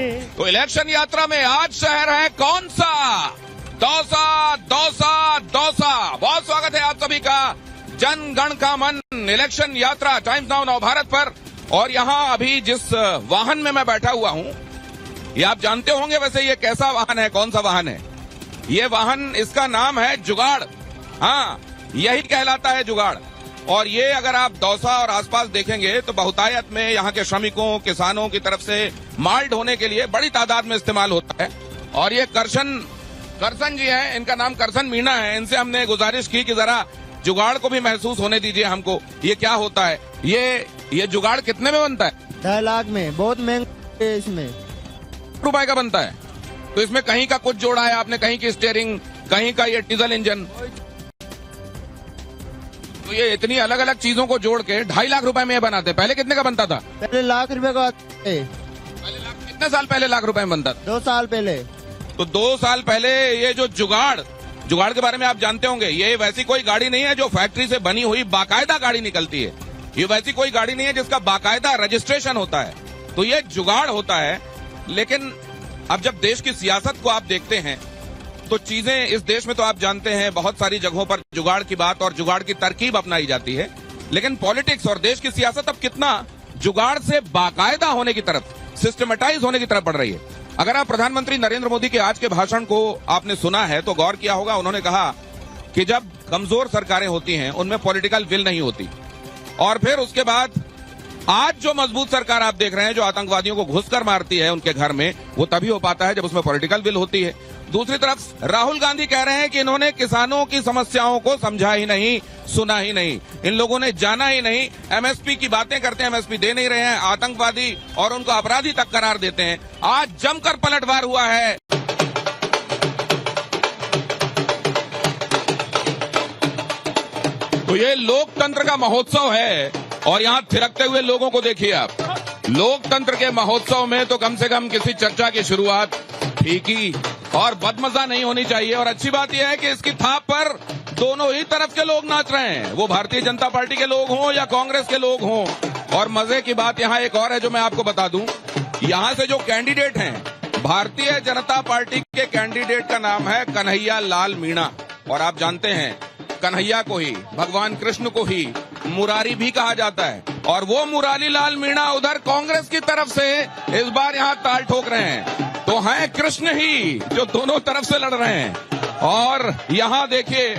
तो इलेक्शन यात्रा में आज शहर है कौन सा? दौसा, दौसा, दौसा। बहुत स्वागत है आप सभी का जन गण का मन इलेक्शन यात्रा टाइम्स नाउ नवभारत पर। और यहाँ अभी जिस वाहन में मैं बैठा हुआ हूँ, ये आप जानते होंगे वैसे ये कैसा वाहन है, कौन सा वाहन है ये वाहन? इसका नाम है जुगाड़। हाँ, यही कहलाता है जुगाड़। और ये अगर आप दौसा और आसपास देखेंगे तो बहुतायत में यहाँ के श्रमिकों, किसानों की तरफ से माल ढोने के लिए बड़ी तादाद में इस्तेमाल होता है। और ये करसन जी हैं, इनका नाम करसन मीणा है। इनसे हमने गुजारिश की कि जरा जुगाड़ को भी महसूस होने दीजिए हमको, ये क्या होता है। ये जुगाड़ कितने में बनता है? 2 लाख में। बहुत महंगा है। इसमें रुपए का बनता है। तो इसमें कहीं का कुछ जोड़ा है आपने, कहीं की स्टीयरिंग, कहीं का ये डीजल इंजन। तो ये इतनी अलग अलग चीजों को जोड़ के 2.5 लाख रुपए में ये बनाते। पहले कितने का बनता था? पहले लाख रुपए का। पहले लाख, कितने साल पहले लाख रुपए में बनता था? 2 साल पहले। तो 2 साल पहले ये जो जुगाड़ के बारे में आप जानते होंगे, ये वैसी कोई गाड़ी नहीं है जो फैक्ट्री से बनी हुई बाकायदा गाड़ी निकलती है। ये वैसी कोई गाड़ी नहीं है जिसका बाकायदा रजिस्ट्रेशन होता है। तो ये जुगाड़ होता है। लेकिन अब जब देश की सियासत को आप देखते हैं तो चीजें इस देश में तो आप जानते हैं बहुत सारी जगहों पर जुगाड़ की बात और जुगाड़ की तरकीब अपनाई जाती है। लेकिन पॉलिटिक्स और देश की सियासत अब कितना जुगाड़ से बाकायदा होने की तरफ, सिस्टमेटाइज होने की तरफ बढ़ रही है। अगर आप प्रधानमंत्री नरेंद्र मोदी के आज के भाषण को आपने सुना है तो गौर किया होगा, उन्होंने कहा कि जब कमजोर सरकारें होती हैं उनमें पॉलिटिकल विल नहीं होती। और फिर उसके बाद आज जो मजबूत सरकार आप देख रहे हैं, जो आतंकवादियों को घुसकर मारती है उनके घर में, वो तभी हो पाता है जब उसमें पॉलिटिकल विल होती है। दूसरी तरफ राहुल गांधी कह रहे हैं कि इन्होंने किसानों की समस्याओं को समझा ही नहीं, सुना ही नहीं, इन लोगों ने जाना ही नहीं। एमएसपी की बातें करते हैं, एमएसपी दे नहीं रहे हैं, आतंकवादी और उनको अपराधी तक करार देते हैं। आज जमकर पलटवार हुआ है। तो ये लोकतंत्र का महोत्सव है और यहाँ थिरकते हुए लोगों को देखिए आप। लोकतंत्र के महोत्सव में तो कम से कम किसी चर्चा की शुरुआत फीकी और बदमजा नहीं होनी चाहिए। और अच्छी बात यह है कि इसकी थाप पर दोनों ही तरफ के लोग नाच रहे हैं, वो भारतीय जनता पार्टी के लोग हों या कांग्रेस के लोग हों। और मजे की बात यहाँ एक और है जो मैं आपको बता दूं, यहाँ से जो कैंडिडेट हैं, भारतीय जनता पार्टी के कैंडिडेट का नाम है कन्हैया लाल मीणा। और आप जानते हैं कन्हैया को ही, भगवान कृष्ण को ही मुरारी भी कहा जाता है। और वो मुरारी लाल मीणा उधर कांग्रेस की तरफ से इस बार यहाँ ताल ठोक रहे हैं। तो हैं कृष्ण ही जो दोनों तरफ से लड़ रहे हैं। और यहाँ देखिए,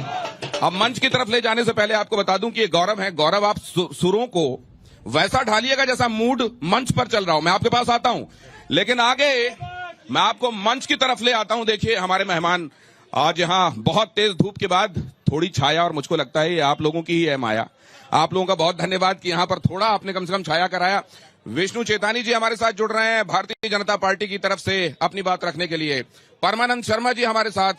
अब मंच की तरफ ले जाने से पहले आपको बता दूं कि ये गौरव है। गौरव, आप सुरों को वैसा ढालिएगा जैसा मूड मंच पर चल रहा हूं। मैं आपके पास आता हूं, लेकिन आगे मैं आपको मंच की तरफ ले आता हूं। देखिए हमारे मेहमान, आज यहाँ बहुत तेज धूप के बाद थोड़ी छाया, और मुझको लगता है ये आप लोगों की ही है माया। आप लोगों का बहुत धन्यवाद कि यहाँ पर थोड़ा आपने कम से कम छाया कराया। विष्णु चेतानी जी हमारे साथ जुड़ रहे हैं भारतीय जनता पार्टी की तरफ से अपनी बात रखने के लिए। परमानंद शर्मा जी हमारे साथ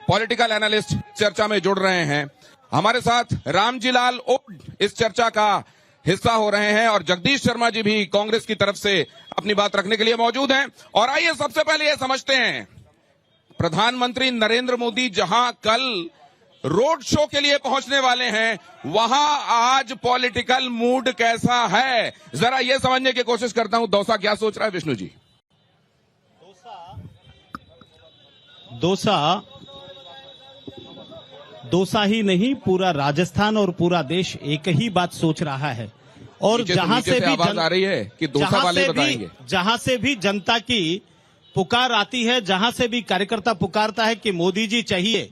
पॉलिटिकल एनालिस्ट चर्चा में जुड़ रहे हैं। हमारे साथ रामजी लाल ओड इस चर्चा का हिस्सा हो रहे हैं। और जगदीश शर्मा जी भी कांग्रेस की तरफ से अपनी बात रखने के लिए मौजूद हैं। और आइए सबसे पहले ये समझते हैं, प्रधानमंत्री नरेंद्र मोदी जहां कल रोड शो के लिए पहुंचने वाले हैं, वहां आज पॉलिटिकल मूड कैसा है, जरा ये समझने की कोशिश करता हूं। दौसा क्या सोच रहा है विष्णु जी? दौसा ही नहीं, पूरा राजस्थान और पूरा देश एक ही बात सोच रहा है। और जहां से भी आवाज आ रही है कि दौसा वाले बताएंगे, जहां से भी जनता की पुकार आती है, जहां से भी कार्यकर्ता पुकारता है कि मोदी जी चाहिए,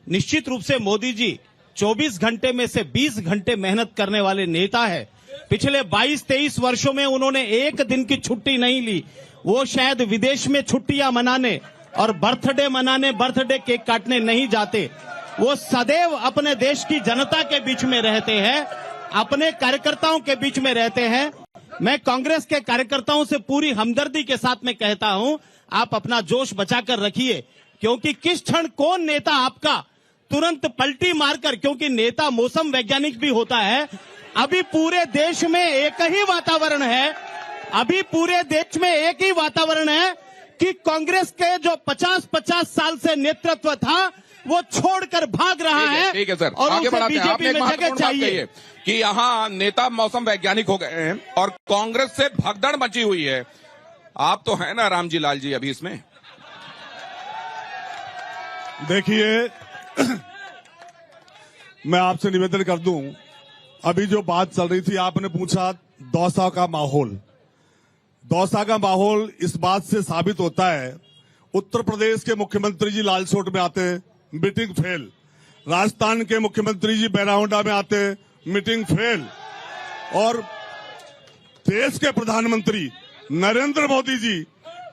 निश्चित रूप से मोदी जी 24 घंटे में से 20 घंटे मेहनत करने वाले नेता है। पिछले 22-23 वर्षों में उन्होंने एक दिन की छुट्टी नहीं ली। वो शायद विदेश में छुट्टियां मनाने और बर्थडे मनाने, बर्थडे केक काटने नहीं जाते। वो सदैव अपने देश की जनता के बीच में रहते हैं, अपने कार्यकर्ताओं के बीच में रहते हैं। मैं कांग्रेस के कार्यकर्ताओं से पूरी हमदर्दी के साथ में कहता हूं, आप अपना जोश बचाकर रखिए, क्योंकि किस क्षण कौन नेता आपका तुरंत पलटी मारकर, क्योंकि नेता मौसम वैज्ञानिक भी होता है। अभी पूरे देश में एक ही वातावरण है, अभी पूरे देश में एक ही वातावरण है कि कांग्रेस के जो 50-50 साल से नेतृत्व था वो छोड़कर भाग रहा है। ठीक है सर, और आगे बढ़ाते हैं। बीजेपी में जगह चाहिए कि यहाँ नेता मौसम वैज्ञानिक हो गए हैं और कांग्रेस से भगदड़ मची हुई है। आप तो हैं ना रामजी लाल जी अभी इसमें? देखिए, मैं आपसे निवेदन कर दूं, अभी जो बात चल रही थी, आपने पूछा दौसा का माहौल। दौसा का माहौल इस बात से साबित होता है, उत्तर प्रदेश के मुख्यमंत्री जी लालसोट में आते, मीटिंग फेल। राजस्थान के मुख्यमंत्री जी बैराउंडा में आते, मीटिंग फेल। और देश के प्रधानमंत्री नरेंद्र मोदी जी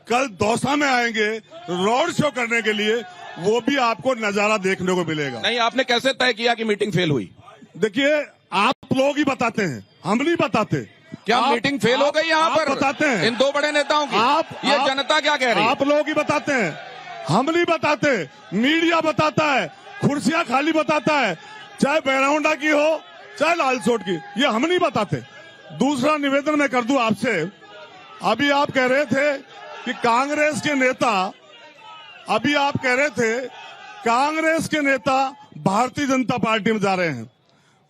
कल दौसा में आएंगे रोड शो करने के लिए, वो भी आपको नजारा देखने को मिलेगा। नहीं, आपने कैसे तय किया कि मीटिंग फेल हुई? देखिए, आप लोग ही बताते हैं, हम नहीं बताते। क्या मीटिंग फेल हो गई यहाँ पर? बताते हैं इन दो बड़े नेताओं की। ये जनता क्या कह रही है? आप लोग ही बताते हैं, हम नहीं बताते। मीडिया बताता है, कुर्सियां खाली बताता है, चाहे बैराउंडा की हो चाहे लालसोट की, ये हम नहीं बताते। दूसरा निवेदन मैं कर दूं आपसे, अभी आप कह रहे थे कि कांग्रेस के नेता, अभी आप कह रहे थे कांग्रेस के नेता भारतीय जनता पार्टी में जा रहे हैं।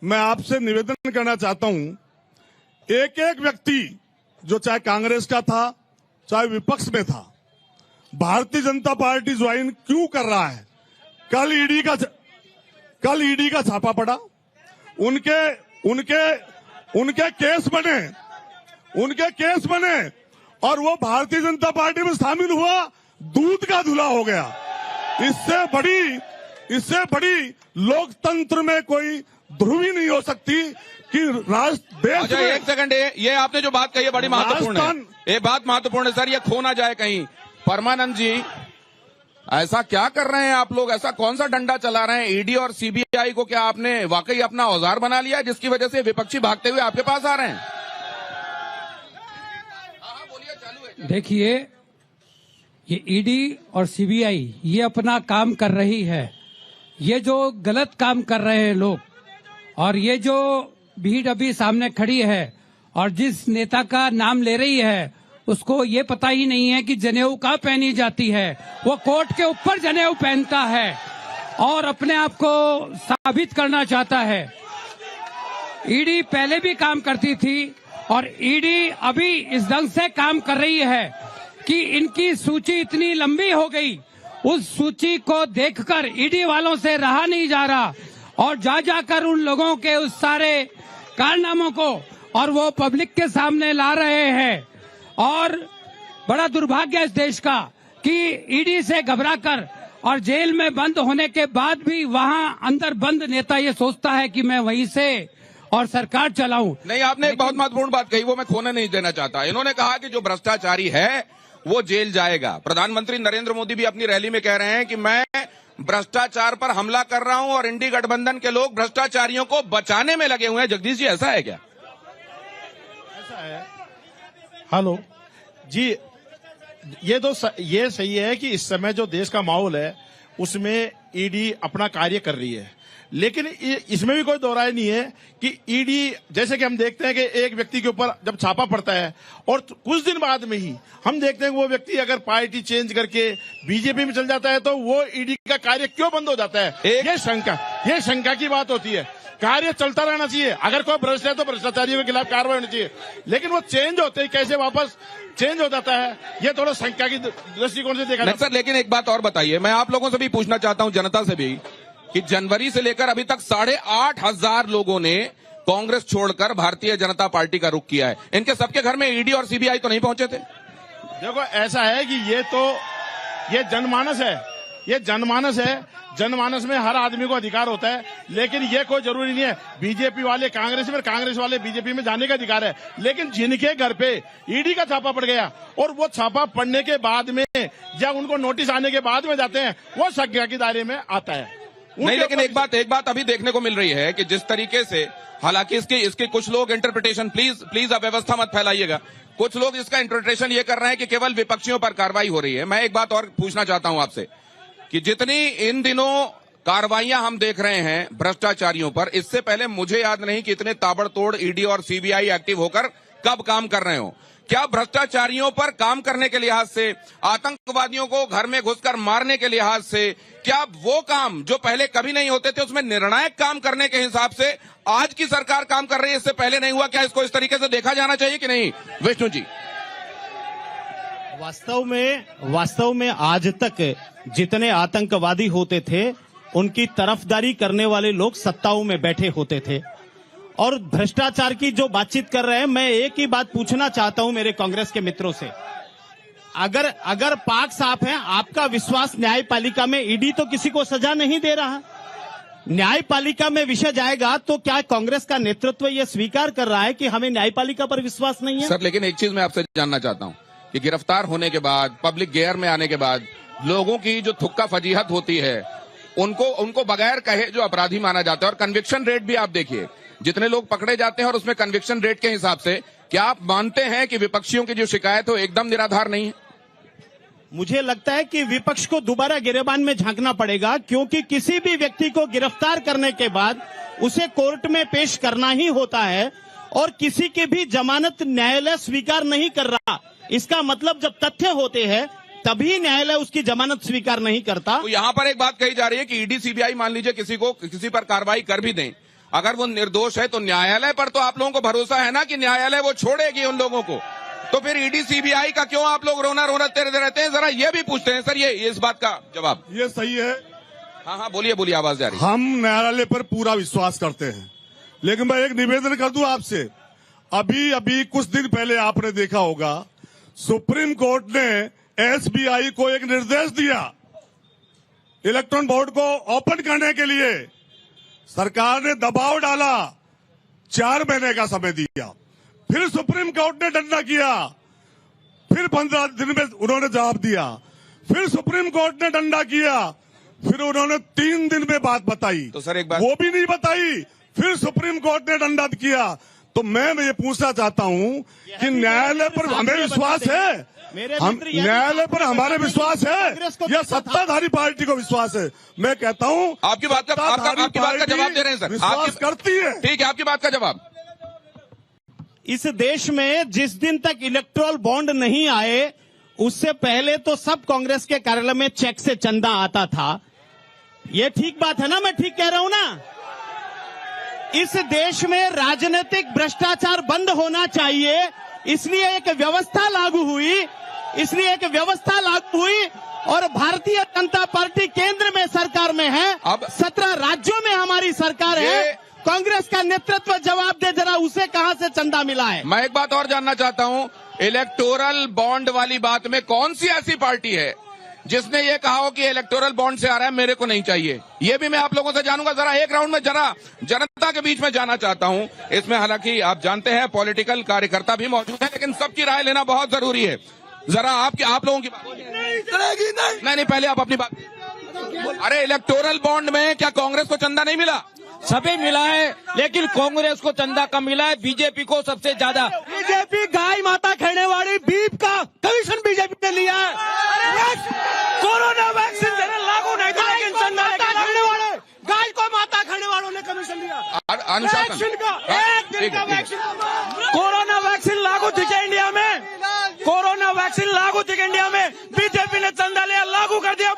मैं आपसे निवेदन करना चाहता हूं, एक एक व्यक्ति जो चाहे कांग्रेस का था चाहे विपक्ष में था, भारतीय जनता पार्टी ज्वाइन क्यों कर रहा है? कल ईडी का छापा पड़ा, उनके केस बने और वो भारतीय जनता पार्टी में शामिल हुआ, दूध का धुला हो गया। इससे बड़ी लोकतंत्र में कोई ध्रुवी नहीं हो सकती कि देश में। एक सेकंड, ये आपने जो बात कही है बड़ी महत्वपूर्ण है। ये बात महत्वपूर्ण है सर, ये खो ना जाए कहीं। परमानंद जी, ऐसा क्या कर रहे हैं आप लोग? ऐसा कौन सा डंडा चला रहे हैं? ईडी और सीबीआई को क्या आपने वाकई अपना औजार बना लिया, जिसकी वजह से विपक्षी भागते हुए आपके पास आ रहे हैं? देखिए, ये ईडी और सीबीआई ये अपना काम कर रही है। ये जो गलत काम कर रहे हैं लोग, और ये जो भीड़ अभी सामने खड़ी है और जिस नेता का नाम ले रही है, उसको ये पता ही नहीं है कि जनेऊ कहाँ पहनी जाती है। वो कोर्ट के ऊपर जनेऊ पहनता है और अपने आप को साबित करना चाहता है। ईडी पहले भी काम करती थी और ईडी अभी इस ढंग से काम कर रही है कि इनकी सूची इतनी लंबी हो गई, उस सूची को देखकर ईडी वालों से रहा नहीं जा रहा और जा जाकर उन लोगों के उस सारे कारनामों को और वो पब्लिक के सामने ला रहे हैं। और बड़ा दुर्भाग्य है इस देश का कि ईडी से घबराकर और जेल में बंद होने के बाद भी वहां अंदर बंद नेता ये सोचता है कि मैं वहीं से और सरकार चलाऊं। नहीं, आपने एक बहुत महत्वपूर्ण बात कही, वो मैं खोने नहीं देना चाहता। इन्होंने कहा कि जो भ्रष्टाचारी है वो जेल जाएगा। प्रधानमंत्री नरेंद्र मोदी भी अपनी रैली में कह रहे हैं कि मैं भ्रष्टाचार पर हमला कर रहा हूं और इंडी गठबंधन के लोग भ्रष्टाचारियों को बचाने में लगे हुए हैं। जगदीश जी, ऐसा है क्या? ऐसा है। हेलो जी, ये सही है कि इस समय जो देश का माहौल है उसमें ईडी अपना कार्य कर रही है, लेकिन इसमें भी कोई दो राय नहीं है कि ईडी, जैसे कि हम देखते हैं कि एक व्यक्ति के ऊपर जब छापा पड़ता है और कुछ दिन बाद में ही हम देखते हैं कि वो व्यक्ति अगर पार्टी चेंज करके बीजेपी में चल जाता है तो वो ईडी का कार्य क्यों बंद हो जाता है? ये शंका की बात होती है। कार्य चलता रहना चाहिए, अगर कोई भ्रष्ट है तो भ्रष्टाचारियों के खिलाफ कार्रवाई होनी चाहिए, लेकिन वो चेंज होते ही कैसे वापस चेंज हो जाता है, ये थोड़ा शंका की दृष्टिकोण से देखा सर। लेकिन एक बात और बताइए, मैं आप लोगों से भी पूछना चाहता हूं, जनता से भी, कि जनवरी से लेकर अभी तक 8,500 लोगों ने कांग्रेस छोड़कर भारतीय जनता पार्टी का रुख किया है। इनके सबके घर में ईडी और सीबीआई तो नहीं पहुंचे थे? देखो, ऐसा है कि ये जनमानस है, ये जनमानस है। जनमानस में हर आदमी को अधिकार होता है, लेकिन ये कोई जरूरी नहीं है बीजेपी वाले कांग्रेस में, कांग्रेस वाले बीजेपी में जाने का अधिकार है। लेकिन जिनके घर पे ईडी का छापा पड़ गया और वो छापा पड़ने के बाद में या उनको नोटिस आने के बाद में जाते हैं, वो संज्ञा के दायरे में आता है। नहीं, लेकिन एक बात अभी देखने को मिल रही है कि जिस तरीके से, हालांकि इसके कुछ लोग इंटरप्रिटेशन, प्लीज अव्यवस्था मत फैलाइएगा, कुछ लोग इसका इंटरप्रिटेशन ये कर रहे हैं कि केवल विपक्षियों पर कार्रवाई हो रही है। मैं एक बात और पूछना चाहता हूं आपसे कि जितनी इन दिनों कार्रवाइयां हम देख रहे हैं भ्रष्टाचारियों पर, इससे पहले मुझे याद नहीं कि इतने ताबड़तोड़ ईडी और सीबीआई एक्टिव होकर कब काम कर रहे हो। क्या भ्रष्टाचारियों पर काम करने के लिहाज से, आतंकवादियों को घर में घुसकर मारने के लिहाज से, क्या वो काम जो पहले कभी नहीं होते थे उसमें निर्णायक काम करने के हिसाब से आज की सरकार काम कर रही है, इससे पहले नहीं हुआ? क्या इसको इस तरीके से देखा जाना चाहिए कि नहीं? विष्णु जी। वास्तव में आज तक जितने आतंकवादी होते थे उनकी तरफदारी करने वाले लोग सत्ताओं में बैठे होते थे। और भ्रष्टाचार की जो बातचीत कर रहे हैं, मैं एक ही बात पूछना चाहता हूं मेरे कांग्रेस के मित्रों से, अगर पाक साफ है, आपका विश्वास न्यायपालिका में, ईडी तो किसी को सजा नहीं दे रहा, न्यायपालिका में विषय जाएगा तो क्या कांग्रेस का नेतृत्व यह स्वीकार कर रहा है कि हमें न्यायपालिका पर विश्वास नहीं है? सर, लेकिन एक चीज मैं आपसे जानना चाहता हूं कि गिरफ्तार होने के बाद, पब्लिक गेयर में आने के बाद लोगों की जो थुक्का फजीहत होती है, उनको बगैर कहे जो अपराधी माना जाता है, और कन्विक्शन रेट भी आप देखिए, जितने लोग पकड़े जाते हैं और उसमें कन्विक्शन रेट के हिसाब से, क्या आप मानते हैं कि विपक्षियों की जो शिकायत हो एकदम निराधार नहीं है? मुझे लगता है कि विपक्ष को दोबारा गिरेबान में झांकना पड़ेगा, क्योंकि किसी भी व्यक्ति को गिरफ्तार करने के बाद उसे कोर्ट में पेश करना ही होता है, और किसी की भी जमानत न्यायालय स्वीकार नहीं कर रहा। इसका मतलब जब तथ्य होते हैं तभी न्यायालय उसकी जमानत स्वीकार नहीं करता। तो यहाँ पर एक बात कही जा रही है कि ईडी सीबीआई मान लीजिए किसी पर कार्रवाई कर भी दें, अगर वो निर्दोष है तो न्यायालय पर तो आप लोगों को भरोसा है ना कि न्यायालय वो छोड़ेगी उन लोगों को, तो फिर ईडी सीबीआई का क्यों आप लोग रोना रहते हैं? जरा ये भी पूछते हैं सर, ये इस बात का जवाब। ये सही है। हाँ, बोलिए, आवाज जा रही है। हम न्यायालय पर पूरा विश्वास करते हैं, लेकिन मैं एक निवेदन कर दूं आपसे। अभी कुछ दिन पहले आपने देखा होगा, सुप्रीम कोर्ट ने एसबीआई को एक निर्देश दिया इलेक्ट्रॉन बोर्ड को ओपन करने के लिए। सरकार ने दबाव डाला, 4 महीने का समय दिया, फिर सुप्रीम कोर्ट ने डंडा किया, फिर 15 दिन में उन्होंने जवाब दिया, फिर सुप्रीम कोर्ट ने डंडा किया, फिर उन्होंने 3 दिन में बात बताई, तो सर एक बात वो भी नहीं बताई, फिर सुप्रीम कोर्ट ने डंडा किया। तो मैं ये पूछना चाहता हूं कि न्यायालय पर हमें विश्वास है, हम न्यायालय पर हमारे विश्वास है या सत्ताधारी पार्टी को विश्वास है? मैं कहता हूं आपकी बात का जवाब दे रहे हैं सर, विश्वास करती है। ठीक है, आपकी बात का जवाब। इस देश में जिस दिन तक इलेक्टोरल बॉन्ड नहीं आए, उससे पहले तो सब कांग्रेस के कार्यालय में चेक से चंदा आता था। ये ठीक बात है ना? मैं ठीक कह रहा हूं ना? इस देश में राजनीतिक भ्रष्टाचार बंद होना चाहिए, इसलिए एक व्यवस्था लागू हुई, और भारतीय जनता पार्टी केंद्र में सरकार में है, अब 17 राज्यों में हमारी सरकार है। कांग्रेस का नेतृत्व जवाब दे जरा, उसे कहां से चंदा मिला है? मैं एक बात और जानना चाहता हूं, इलेक्टोरल बॉन्ड वाली बात में कौन सी ऐसी पार्टी है जिसने ये कहा हो कि इलेक्टोरल बॉन्ड से आ रहा है, मेरे को नहीं चाहिए? ये भी मैं आप लोगों से जानूंगा। जरा एक राउंड में जरा जनता के बीच में जाना चाहता हूं। इसमें हालांकि आप जानते हैं पॉलिटिकल कार्यकर्ता भी मौजूद है, लेकिन सबकी राय लेना बहुत जरूरी है। जरा आप लोगों की बात नहीं, पहले आप अपनी बात। अरे इलेक्टोरल बॉन्ड में क्या कांग्रेस को चंदा नहीं मिला? सभी मिला है, लेकिन कांग्रेस को चंदा कम मिला है, बीजेपी को सबसे ज्यादा। बीजेपी गाय माता खाने वाली बीफ का कमीशन बीजेपी ने लिया है। कोरोना वैक्सीन देने लागू नहीं था, लेकिन चंदा खाने वाले गाय को माता खाने वालों ने कमीशन लिया। अनुशासन का 1 दिन का वैक्सीन, कोरोना वैक्सीन लागू थी क्या इंडिया में? कोरोना वैक्सीन लागू थी इंडिया में? बीजेपी ने चंदा लिया, लागू कर दिया।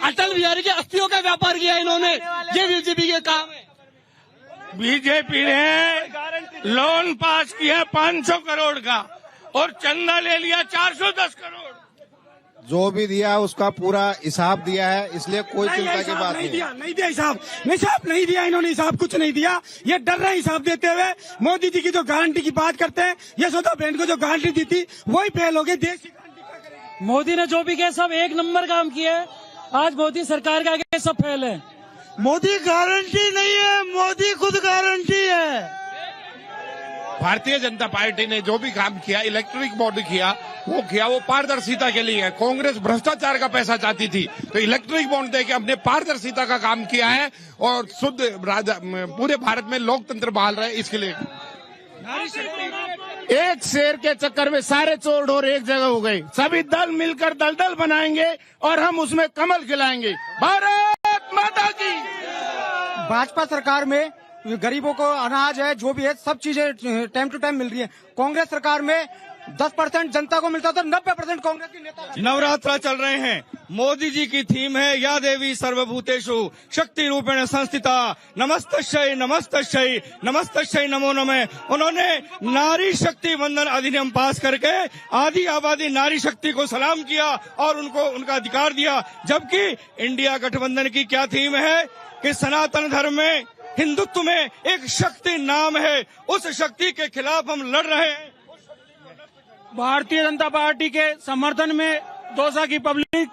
अटल बिहारी के अस्थियों का व्यापार किया इन्होंने, ये बीजेपी के काम है। बीजेपी ने लोन पास किया 500 करोड़ का और चंदा ले लिया 410 करोड़। जो भी दिया उसका पूरा हिसाब दिया है, इसलिए कोई चिंता की बात नहीं। नहीं दिया हिसाब नहीं दिया इन्होंने, हिसाब कुछ नहीं दिया। ये डर रहे हिसाब देते हुए। मोदी जी की जो गारंटी की बात करते हैं, यशोदा बहन को जो गारंटी दी थी वही फेल हो गई। देश की मोदी ने जो भी किया सब 1 नंबर काम किया है। आज मोदी सरकार के आगे सब फेल है। मोदी गारंटी नहीं है, मोदी खुद गारंटी है। भारतीय जनता पार्टी ने जो भी काम किया, इलेक्ट्रिक बोर्ड किया, वो पारदर्शिता के लिए है। कांग्रेस भ्रष्टाचार का पैसा चाहती थी, तो इलेक्ट्रिक बॉन्ड देके हमने पारदर्शिता का काम किया है और शुद्ध पूरे भारत में लोकतंत्र बहाल रहे, इसके लिए। एक शेर के चक्कर में सारे चोर ढोर एक जगह हो गए। सभी दल मिलकर दलदल बनाएंगे और हम उसमें कमल खिलाएंगे। भारत माता की। भाजपा सरकार में गरीबों को अनाज है, जो भी है, सब चीजें टाइम टू टाइम मिल रही है। कांग्रेस सरकार में 10% जनता को मिलता था, 90% कांग्रेस के नेता। नवरात्र चल रहे हैं, मोदी जी की थीम है या देवी सर्वभूतेषु शक्ति रूपेण संस्थिता, नमस्तस्यै नमस्तस्यै नमस्तस्यै नमो नमः। उन्होंने नारी शक्ति वंदन अधिनियम पास करके आधी आबादी नारी शक्ति को सलाम किया और उनको उनका अधिकार दिया। जबकि इंडिया गठबंधन की क्या थीम है कि सनातन धर्म में, हिंदुत्व में एक शक्ति नाम है, उस शक्ति के खिलाफ हम लड़ रहे हैं। भारतीय जनता पार्टी के समर्थन में दौसा की पब्लिक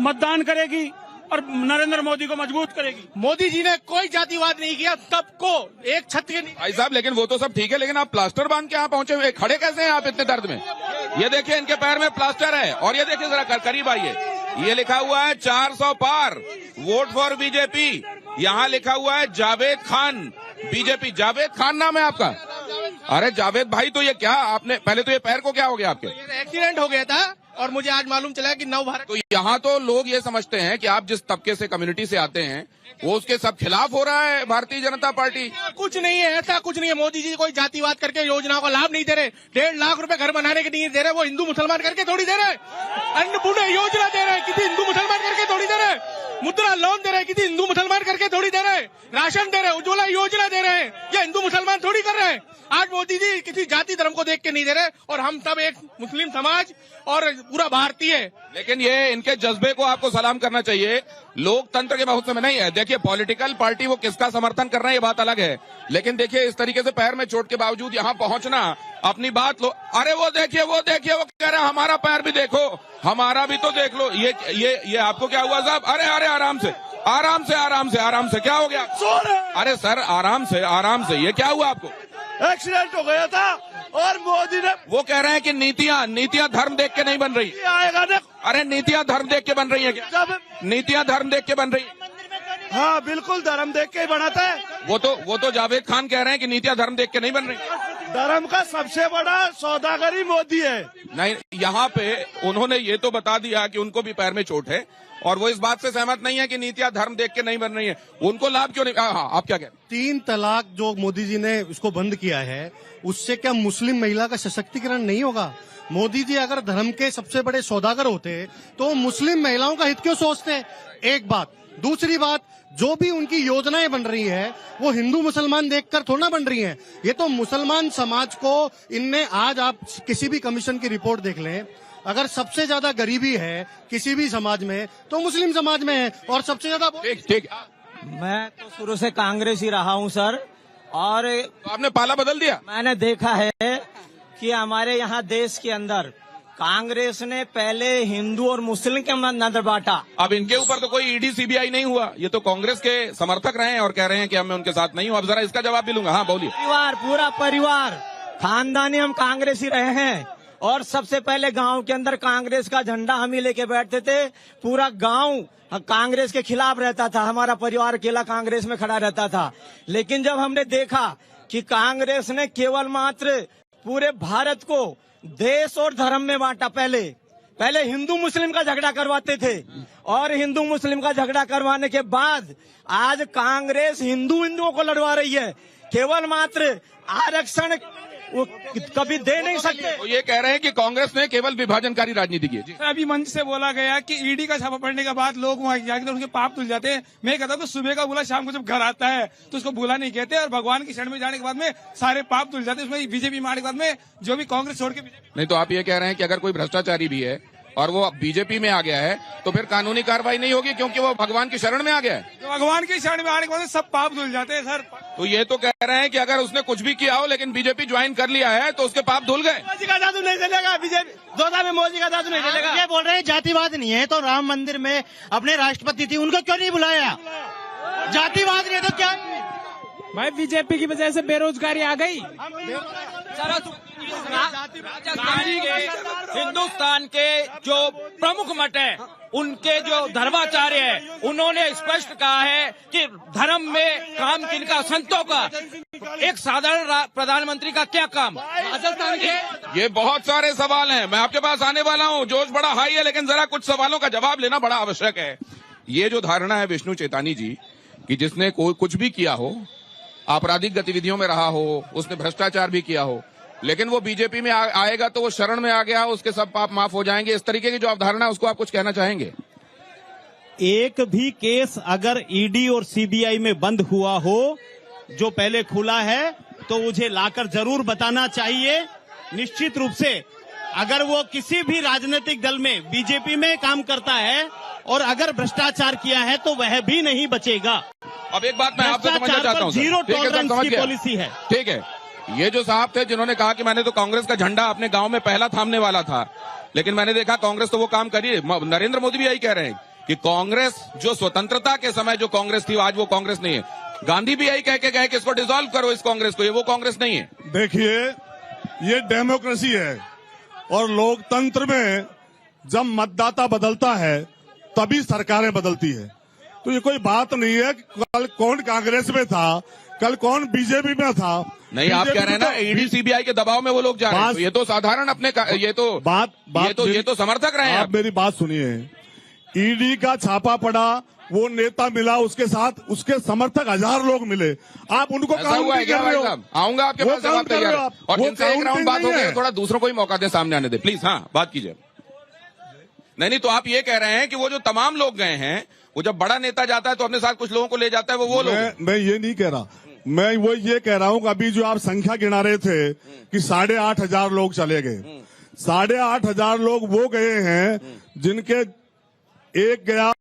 मतदान करेगी और नरेंद्र मोदी को मजबूत करेगी। मोदी जी ने कोई जातिवाद नहीं किया, सबको एक छत के। भाई साहब, लेकिन वो तो सब ठीक है, लेकिन आप प्लास्टर बांध के यहाँ पहुंचे हुए, खड़े कैसे हैं आप इतने दर्द में? ये देखिए, इनके पैर में प्लास्टर है। और ये देखिए जरा करीब आइए, ये लिखा हुआ है 400 पार, वोट फॉर बीजेपी। यहाँ लिखा हुआ है जावेद खान, बीजेपी। जावेद खान नाम है आपका? अरे जावेद भाई, तो ये क्या आपने, पहले तो ये पैर को क्या हो गया आपके? एक्सीडेंट हो गया था और मुझे आज मालूम चला कि नव भारत। तो यहाँ तो लोग ये समझते हैं कि आप जिस तबके से, कम्युनिटी से आते हैं, वो उसके सब खिलाफ हो रहा है भारतीय जनता पार्टी। कुछ नहीं है, ऐसा कुछ नहीं है। मोदी जी कोई जातिवाद करके योजनाओं का लाभ नहीं दे रहे। 1.5 लाख रुपए घर बनाने के नहीं दे रहे, वो हिंदू मुसलमान करके थोड़ी दे रहे। अन्नपूर्णा योजना दे रहे, किसी हिंदू मुसलमान करके थोड़ी दे रहे। मुद्रा लोन दे रहे, किसी हिंदू मुसलमान करके थोड़ी दे रहे। राशन दे रहे, उज्ज्वला योजना दे रहे हैं, ये हिंदू मुसलमान थोड़ी कर रहे हैं। आज मोदी जी किसी जाति धर्म को देख के नहीं दे रहे, और हम सब एक मुस्लिम समाज और पूरा भारतीय। लेकिन ये इनके जज्बे को आपको सलाम करना चाहिए। लोकतंत्र के महोत्सव में नहीं है। देखिए, पॉलिटिकल पार्टी वो किसका समर्थन कर रहे हैं ये बात अलग है, लेकिन देखिए इस तरीके से पैर में चोट के बावजूद यहाँ पहुंचना, अपनी बात लो। अरे वो देखिए, वो देखिए, वो कह रहे हैं हमारा पैर भी देखो, हमारा भी तो देख लो। ये आपको क्या हुआ साहब? अरे अरे, आराम से आराम से आराम से आराम से, क्या हो गया? अरे सर, आराम से आराम से, ये क्या हुआ आपको? एक्सीडेंट हो गया था और मोदी ने, वो कह रहे हैं कि नीतियां धर्म देख के नहीं बन रही। आएगा ना। अरे नीतियां धर्म देख के बन रही है क्या? नीतियां धर्म देख के बन रही है। हाँ बिल्कुल, धर्म देख के ही बनाता है। वो तो जावेद खान कह रहे हैं कि नीतियां धर्म देख के नहीं बन रही। धर्म का सबसे बड़ा सौदागर ही मोदी है। नहीं, यहाँ पे उन्होंने ये तो बता दिया कि उनको भी पैर में चोट है और वो इस बात से सहमत नहीं है कि नीतियां धर्म देख के नहीं बन रही है। उनको लाभ क्यों नहीं? हाँ, आप क्या कहते हैं? 3 तलाक जो मोदी जी ने उसको बंद किया है, उससे क्या मुस्लिम महिला का सशक्तिकरण नहीं होगा? मोदी जी अगर धर्म के सबसे बड़े सौदागर होते तो मुस्लिम महिलाओं का हित क्यों सोचते? एक बात। दूसरी बात, जो भी उनकी योजनाएं बन रही है वो हिंदू मुसलमान देखकर थोड़ा ना बन रही हैं। ये तो मुसलमान समाज को इनने, आज आप किसी भी कमीशन की रिपोर्ट देख लें, अगर सबसे ज्यादा गरीबी है किसी भी समाज में तो मुस्लिम समाज में है, और सबसे ज्यादा। ठीक। मैं तो शुरू से कांग्रेस ही रहा हूं सर, और तो आपने पाला बदल दिया। मैंने देखा है कि हमारे यहाँ देश के अंदर कांग्रेस ने पहले हिंदू और मुस्लिम के नजर बांटा। अब इनके ऊपर तो कोई ईडी सीबीआई नहीं हुआ, ये तो कांग्रेस के समर्थक रहे हैं और कह रहे हैं कि अब मैं उनके साथ नहीं हूँ। अब जरा इसका जवाब भी लूंगा। हाँ बोलिए। पूरा परिवार खानदानी हम कांग्रेस ही रहे हैं, और सबसे पहले गांव के अंदर कांग्रेस का झंडा हम ही लेके बैठते थे। पूरा गांव कांग्रेस के खिलाफ रहता था, हमारा परिवार अकेला कांग्रेस में खड़ा रहता था। लेकिन जब हमने देखा कि कांग्रेस ने केवल मात्र पूरे भारत को देश और धर्म में बांटा, पहले हिंदू मुस्लिम का झगड़ा करवाते थे, और हिंदू मुस्लिम का झगड़ा करवाने के बाद आज कांग्रेस हिंदुओं को लड़वा रही है। केवल मात्र आरक्षण वो कभी दे नहीं सकते। तो ये कह रहे हैं कि कांग्रेस ने केवल विभाजनकारी राजनीति की है। अभी मंच से बोला गया कि ईडी का छापा पड़ने के बाद लोग वहाँ जाकर उनके पाप धुल जाते हैं। मैं कहता हूँ कि सुबह का बुला शाम को जब घर आता है तो उसको बुला नहीं कहते, और भगवान की शरण में जाने के बाद में सारे पाप धुल जाते हैं। उसमें बीजेपी में आने के बाद में जो भी कांग्रेस छोड़ के नहीं, तो आप ये कह रहे हैं कि अगर कोई भ्रष्टाचारी भी है और वो बीजेपी में आ गया है तो फिर कानूनी कार्रवाई नहीं होगी क्योंकि वो भगवान की शरण में आ गया है। तो भगवान की शरण में आने के बाद सब पाप धुल जाते हैं सर। तो ये तो कह रहे हैं कि अगर उसने कुछ भी किया हो लेकिन बीजेपी ज्वाइन कर लिया है तो उसके पाप धुल गए। मोदी का जादू नहीं चलेगा, बीजेपी दौसा में मोदी का जादू नहीं चलेगा। ये बोल रहे हैं जातिवाद नहीं है, तो राम मंदिर में अपने राष्ट्रपति थी, उनको क्यों नहीं बुलाया? जातिवाद नहीं है तो क्या? भाई बीजेपी की वजह से बेरोजगारी आ गई। हिंदुस्तान के जो प्रमुख मठ है, उनके जो धर्माचार्य है, उन्होंने स्पष्ट कहा है कि धर्म में काम किनका, संतों का। एक साधारण प्रधानमंत्री का क्या काम? राजस्थान के ये बहुत सारे सवाल हैं, मैं आपके पास आने वाला हूं। जोश बड़ा हाई है, लेकिन जरा कुछ सवालों का जवाब लेना बड़ा आवश्यक है। ये जो धारणा है विष्णु चेतानी जी कि जिसने कोई कुछ भी किया हो, आपराधिक गतिविधियों में रहा हो, उसने भ्रष्टाचार भी किया हो, लेकिन वो बीजेपी में आएगा तो वो शरण में आ गया, उसके सब पाप माफ हो जाएंगे, इस तरीके की जो अवधारणा है उसको आप कुछ कहना चाहेंगे? एक भी केस अगर ईडी और सीबीआई में बंद हुआ हो जो पहले खुला है तो मुझे लाकर जरूर बताना चाहिए। निश्चित रूप से अगर वो किसी भी राजनीतिक दल में बीजेपी में काम करता है और अगर भ्रष्टाचार किया है तो वह भी नहीं बचेगा। अब एक बात मैं आपसे समझना चाहता हूं, जीरो टॉलरेंस की पॉलिसी है। ठीक है, ये जो साहब थे जिन्होंने कहा कि मैंने तो कांग्रेस का झंडा अपने गांव में पहला थामने वाला था, लेकिन मैंने देखा कांग्रेस तो वो काम करी है। नरेंद्र मोदी भी यही कह रहे हैं कि कांग्रेस जो स्वतंत्रता के समय जो कांग्रेस थी आज वो कांग्रेस नहीं है। गांधी भी यही कह के गए कि इसको डिसॉल्व करो इस कांग्रेस को, ये वो कांग्रेस नहीं है। देखिए, ये डेमोक्रेसी है और लोकतंत्र में जब मतदाता बदलता है तभी सरकारें बदलती है। तो ये कोई बात नहीं है कि कल कौन कांग्रेस में था, कल कौन बीजेपी में था। नहीं, आप कह रहे हैं ना ईडी सीबीआई के दबाव में वो लोग जा रहे हैं, तो ये तो साधारण अपने ये तो समर्थक रहे हैं। आप मेरी बात सुनिए, ईडी का छापा पड़ा, वो नेता मिला, उसके साथ उसके समर्थक 1000 लोग मिले, आप उनको काउंट नहीं कर रहे हो। आऊंगा आपके पास, जवाब तैयार है। और जिनसे एक राउंड बात हो गई, थोड़ा दूसरों को ही मौका दें, सामने आने दे प्लीज। हाँ, बात कीजिए। नहीं, तो आप ये कह रहे हैं कि वो जो तमाम लोग गए हैं, वो जब बड़ा नेता जाता है तो अपने साथ कुछ लोगों को ले जाता है, वो लोग। मैं ये नहीं कह रहा, मैं वो ये कह रहा हूँ कि अभी जो आप संख्या गिना रहे थे कि 8,500 लोग चले गए, 8,500 लोग वो गए हैं जिनके एक गया,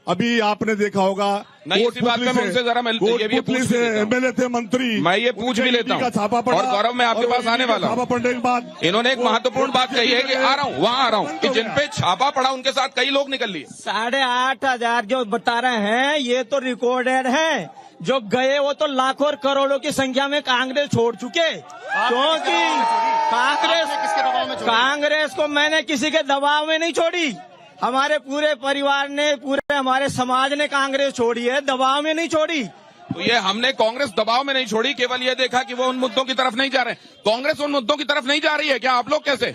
अभी आपने देखा होगा, नहीं, इसी बात में मैं उनसे जरा एमएलए थे, मंत्री, मैं ये पूछ भी लेता हूँ। छापा पड़ा, और गौरव मैं आपके पास आने वाला हूँ। छापा पड़ने के बाद इन्होंने एक महत्वपूर्ण बात कही है कि वहाँ आ रहा हूँ कि जिन पे छापा पड़ा उनके साथ कई लोग निकल लिए। 8,500 जो बता रहे हैं ये तो रिकॉर्डेड है, जो गए वो तो लाखों और करोड़ों की संख्या में कांग्रेस छोड़ चुके, क्योंकि कांग्रेस को मैंने किसी के दबाव में नहीं छोड़ी, हमारे पूरे परिवार ने, पूरे हमारे समाज ने कांग्रेस छोड़ी है, दबाव में नहीं छोड़ी। तो ये हमने कांग्रेस दबाव में नहीं छोड़ी, केवल ये देखा कि वो उन मुद्दों की तरफ नहीं जा रहे। कांग्रेस उन मुद्दों की तरफ नहीं जा रही है क्या? आप लोग कैसे?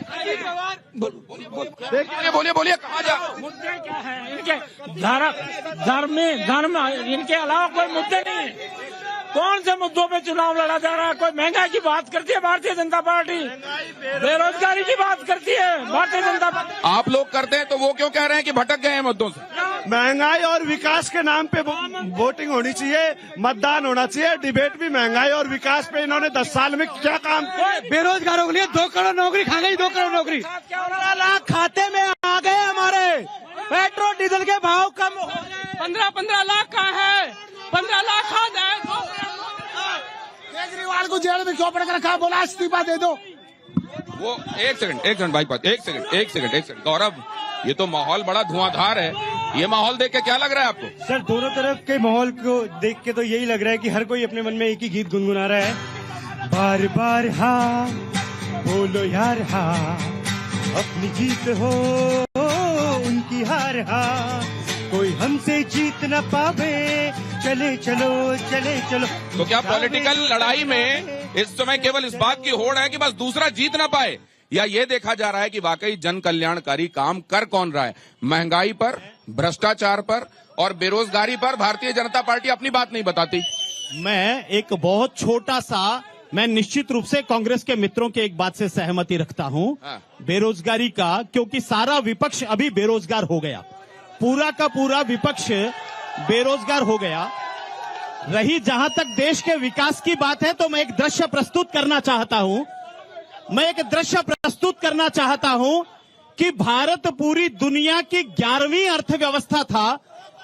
बोलिए कहाँ जा मुद्दे क्या है इनके? धर्म इनके अलावा कोई मुद्दे नहीं है। कौन से मुद्दों पे चुनाव लड़ा जा रहा है? कोई महंगाई की बात करती है भारतीय जनता पार्टी, बेरोजगारी की बात करती है भारतीय जनता पार्टी। आप लोग करते हैं तो वो क्यों कह रहे हैं कि भटक गए हैं मुद्दों से? महंगाई और विकास के नाम पे वोटिंग होनी चाहिए, मतदान होना चाहिए, डिबेट भी महंगाई और विकास पे इन्होंने 10 साल में क्या काम किया? बेरोजगारों के लिए 2 करोड़ नौकरी खा गई, 2 करोड़ नौकरी 15 लाख खाते में आ गए हमारे। पेट्रोल डीजल के भाव कम हो गए, 15 लाख का है, 15 लाख खा जाए। केजरीवाल को जेल में क्यों पड़कर रखा? बोला इस्तीफा दे दो। वो एक सेकंड भाई, एक सेकंड गौरव, ये तो माहौल बड़ा धुआंधार है, ये माहौल देख के क्या लग रहा है आपको? सर, दोनों तरफ के माहौल को देख के तो यही लग रहा है कि हर कोई अपने मन में एक ही गीत गुनगुना रहा है, बार बार हाँ बोलो यार हाँ, अपनी जीत हो उनकी हार हाँ, कोई हमसे जीत न पावे, चले चलो। तो क्या पॉलिटिकल लड़ाई में इस समय केवल इस बात की होड़ है कि बस दूसरा जीत ना पाए, या ये देखा जा रहा है कि वाकई जन कल्याणकारी काम कर कौन रहा है? महंगाई पर, भ्रष्टाचार पर और बेरोजगारी पर भारतीय जनता पार्टी अपनी बात नहीं बताती। मैं एक बहुत छोटा सा, मैं निश्चित रूप से कांग्रेस के मित्रों के एक बात से सहमति रखता हूं, बेरोजगारी का, क्योंकि सारा विपक्ष अभी बेरोजगार हो गया, पूरा का पूरा विपक्ष बेरोजगार हो गया। रही जहां तक देश के विकास की बात है तो मैं एक दृश्य प्रस्तुत करना चाहता हूं कि भारत पूरी दुनिया की 11वीं अर्थव्यवस्था था,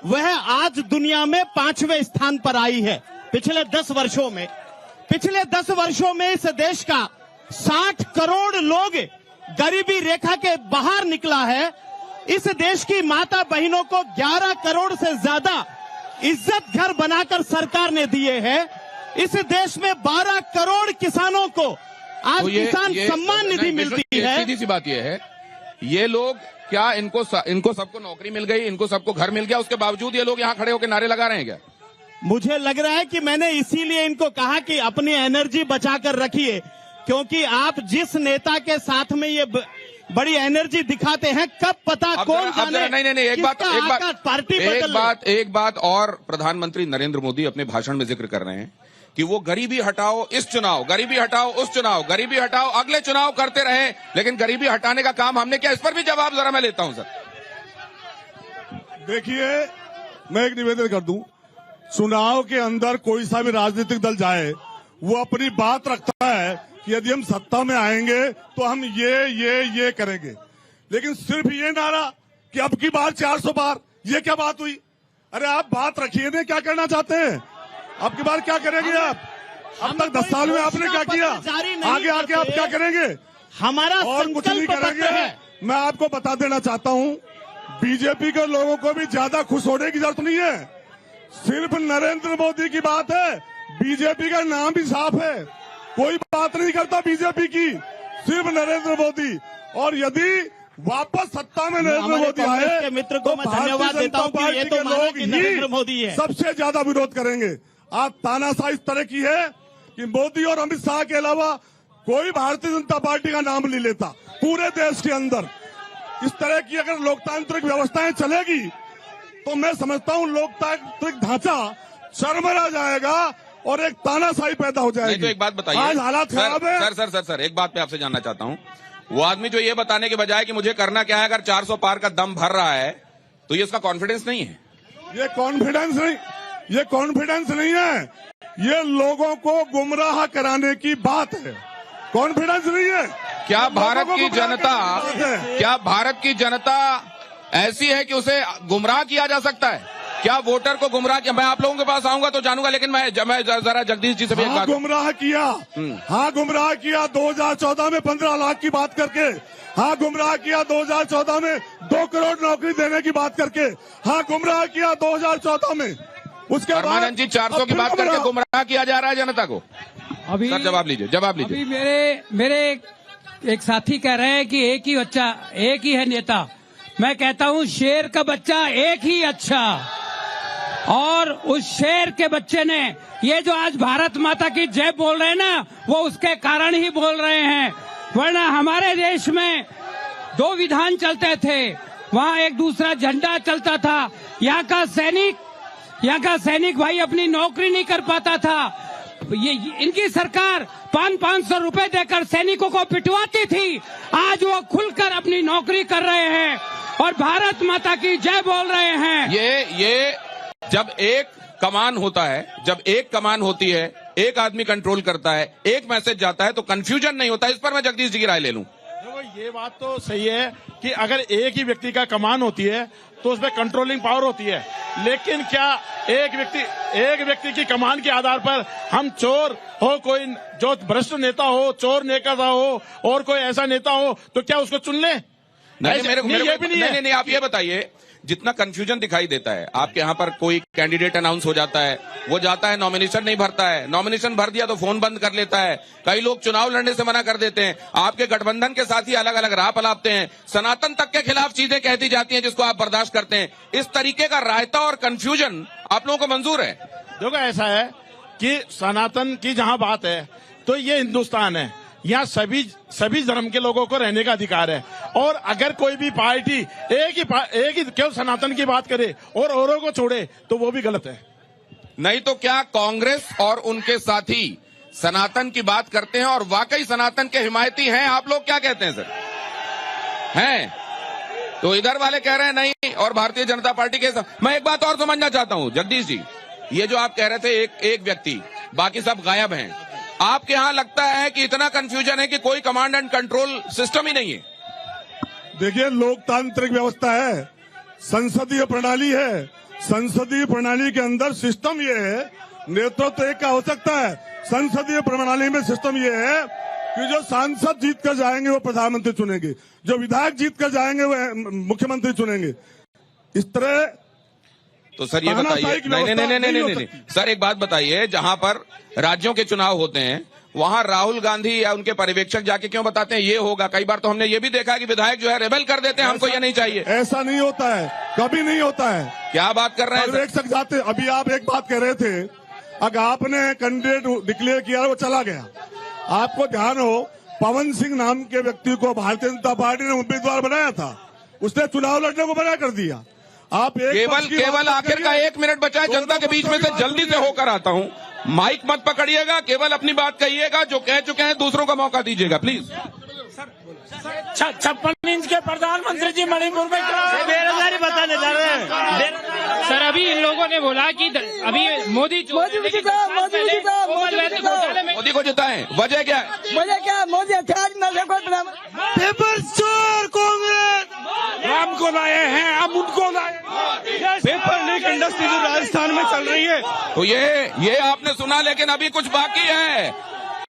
वह आज दुनिया में 5वें स्थान पर आई है। पिछले 10 वर्षों में इस देश का 60 करोड़ लोग गरीबी रेखा के बाहर निकला है। इस देश की माता बहनों को 11 करोड़ से ज्यादा इज्जत घर बनाकर सरकार ने दिए हैं। इस देश में 12 करोड़ किसानों को आज तो किसान सम्मान निधि मिलती है। सीधी सी बात यह है, ये लोग क्या इनको सबको नौकरी मिल गई, इनको सबको घर मिल गया, उसके बावजूद ये लोग यहाँ खड़े होकर नारे लगा रहे हैं क्या? मुझे लग रहा है कि मैंने इसीलिए इनको कहा कि अपनी एनर्जी बचाकर रखिए, क्योंकि आप जिस नेता के साथ में ये बड़ी एनर्जी दिखाते हैं, कब पता कौन जाने। नहीं, एक बात और प्रधानमंत्री नरेंद्र मोदी अपने भाषण में जिक्र कर रहे हैं कि वो गरीबी हटाओ इस चुनाव, गरीबी हटाओ उस चुनाव, गरीबी हटाओ अगले चुनाव करते रहे, लेकिन गरीबी हटाने का काम हमने किया? इस पर भी जवाब जरा मैं लेता हूं सर। देखिए, मैं एक निवेदन कर दूं, चुनाव के अंदर कोई सा भी राजनीतिक दल जाए, वो अपनी बात रखता है कि यदि हम सत्ता में आएंगे तो हम ये करेंगे, लेकिन सिर्फ ये नारा कि अब की बार 400 पार, ये क्या बात हुई? अरे आप बात रखिए ना, क्या करना चाहते हैं? अब की बार क्या करेंगे आप? अब तक 10 साल में आपने क्या किया? आगे आके आप क्या करेंगे? हमारा और कुछ नहीं करेंगे। मैं आपको बता देना चाहता हूं, बीजेपी के लोगों को भी ज्यादा खुश होने की जरूरत नहीं है। सिर्फ नरेंद्र मोदी की बात है, बीजेपी का नाम भी साफ है, कोई बात नहीं करता बीजेपी की, सिर्फ नरेंद्र मोदी। और यदि वापस सत्ता में नरेंद्र मोदी आए मित्र को मैं धन्यवाद देता हूं कि ये तो लोग नरेंद्र मोदी है, सबसे ज्यादा विरोध करेंगे। आज तानाशाही इस तरह की है कि मोदी और अमित शाह के अलावा कोई भारतीय जनता पार्टी का नाम नहीं लेता पूरे देश के अंदर। इस तरह की अगर लोकतांत्रिक व्यवस्थाएं चलेगी तो मैं समझता हूं लोकतांत्रिक ढांचा चरमरा जाएगा और एक तानाशाही पैदा हो जाएगी। नहीं तो एक बात बताइए, आज हालात खराब है। सर एक बात मैं आपसे जानना चाहता हूं, वो आदमी जो ये बताने के बजाय कि मुझे करना क्या है, अगर 400 पार का दम भर रहा है तो ये उसका कॉन्फिडेंस नहीं है? ये कॉन्फिडेंस नहीं है, ये लोगों को गुमराह कराने की बात है, कॉन्फिडेंस नहीं है। क्या भारत की जनता ऐसी है कि उसे गुमराह किया जा सकता है? क्या वोटर को गुमराह किया? मैं आप लोगों के पास आऊंगा तो जानूंगा, लेकिन मैं जरा जगदीश जी से भी एक बात। गुमराह किया, हाँ गुमराह किया 2014 में 15 लाख की बात करके, हाँ गुमराह किया 2014 में 2 करोड़ नौकरी देने की बात करके, हाँ गुमराह किया 2014 में। उसके बाद परमानंद जी 400 की बात करके गुमराह किया जा रहा है जनता को। अभी सर जवाब लीजिए। अभी मेरे एक साथी कह रहे हैं कि एक ही बच्चा, एक ही है नेता। मैं कहता हूं शेर का बच्चा एक ही अच्छा, और उस शेर के बच्चे ने ये जो आज भारत माता की जय बोल रहे हैं ना, वो उसके कारण ही बोल रहे हैं। वरना हमारे देश में 2 विधान चलते थे, वहाँ एक दूसरा झंडा चलता था, यहाँ का सैनिक भाई अपनी नौकरी नहीं कर पाता था। ये इनकी सरकार 500 रुपए देकर सैनिकों को पिटवाती थी, आज वो खुलकर अपनी नौकरी कर रहे हैं और भारत माता की जय बोल रहे हैं। ये जब एक कमान होता है, जब एक कमान होती है, एक आदमी कंट्रोल करता है, एक मैसेज जाता है तो कंफ्यूजन नहीं होता। इस पर मैं जगदीश जी की राय ले लूं। देखो ये बात तो सही है कि अगर एक ही व्यक्ति का कमान होती है तो उसमें कंट्रोलिंग पावर होती है, लेकिन क्या एक व्यक्ति की कमान के आधार पर हम चोर हो, कोई जो भ्रष्ट नेता हो, चोर नेता हो और कोई ऐसा नेता हो तो क्या उसको चुन ले? नहीं, आप ये बताइए, जितना कंफ्यूजन दिखाई देता है आपके यहाँ पर, कोई कैंडिडेट अनाउंस हो जाता है, वो जाता है नॉमिनेशन नहीं भरता है, नॉमिनेशन भर दिया तो फोन बंद कर लेता है, कई लोग चुनाव लड़ने से मना कर देते हैं, आपके गठबंधन के साथ ही अलग अलग राह पलापते हैं, सनातन तक के खिलाफ चीजें कहती जाती हैं जिसको आप बर्दाश्त करते हैं। इस तरीके का रायता और कंफ्यूजन आप लोगों को मंजूर है? देखो ऐसा है कि सनातन की जहां बात है तो ये हिंदुस्तान है, यहाँ सभी धर्म के लोगों को रहने का अधिकार है, और अगर कोई भी पार्टी एक ही केवल सनातन की बात करे और औरों को छोड़े तो वो भी गलत है। नहीं तो क्या कांग्रेस और उनके साथी सनातन की बात करते हैं और वाकई सनातन के हिमायती हैं? आप लोग क्या कहते हैं सर? हैं? तो इधर वाले कह रहे हैं नहीं, और भारतीय जनता पार्टी के साथ। मैं एक बात और समझना चाहता हूं जगदीश जी, ये जो आप कह रहे थे एक व्यक्ति, बाकी सब गायब हैं, आपके यहां लगता है कि इतना कंफ्यूजन है कि कोई कमांड एंड कंट्रोल सिस्टम ही नहीं है? देखिए, लोकतांत्रिक व्यवस्था है, संसदीय प्रणाली है, संसदीय प्रणाली के अंदर सिस्टम ये है, नेतृत्व एक का हो सकता है, संसदीय प्रणाली में सिस्टम ये है कि जो सांसद जीत कर जाएंगे वो प्रधानमंत्री चुनेंगे, जो विधायक जीत कर जाएंगे वो मुख्यमंत्री चुनेंगे। इस तरह तो सर ये बताइए, नहीं, सर एक बात बताइए, जहां पर राज्यों के चुनाव होते हैं वहां राहुल गांधी या उनके पर्यवेक्षक जाके क्यों बताते हैं ये होगा? कई बार तो हमने ये भी देखा है कि विधायक जो है रेबेल कर देते हैं, हमको ये नहीं चाहिए। ऐसा नहीं होता है, कभी नहीं होता है। क्या बात कर रहे हैं? पर्यवेक्षक जाते, अभी आप एक बात कह रहे थे, अगर आपने कैंडिडेट डिक्लेयर किया वो चला गया, आपको ध्यान हो पवन सिंह नाम के व्यक्ति को भारतीय जनता पार्टी ने उम्मीदवार बनाया था, उसने चुनाव लड़ने को मना कर दिया। आप केवल आखिर का 1 मिनट बचा है जनता के बीच में से, जल्दी से होकर आता हूं। माइक मत पकड़िएगा, केवल अपनी बात कहिएगा, जो कह चुके हैं दूसरों को मौका दीजिएगा प्लीज। 56 इंच के प्रधानमंत्री जी मणिपुर में बेरोजगारी बताने जा रहे हैं। सर अभी इन लोगों ने बोला कि अभी मोदी मोदी को जिताएं, वजह क्या है? मोदी पेपर चोर कांग्रेस राम को लाए हैं, हम उनको लाए। पेपर लीक इंडस्ट्री जो राजस्थान में चल रही है, तो ये आपने सुना, लेकिन अभी कुछ बाकी है।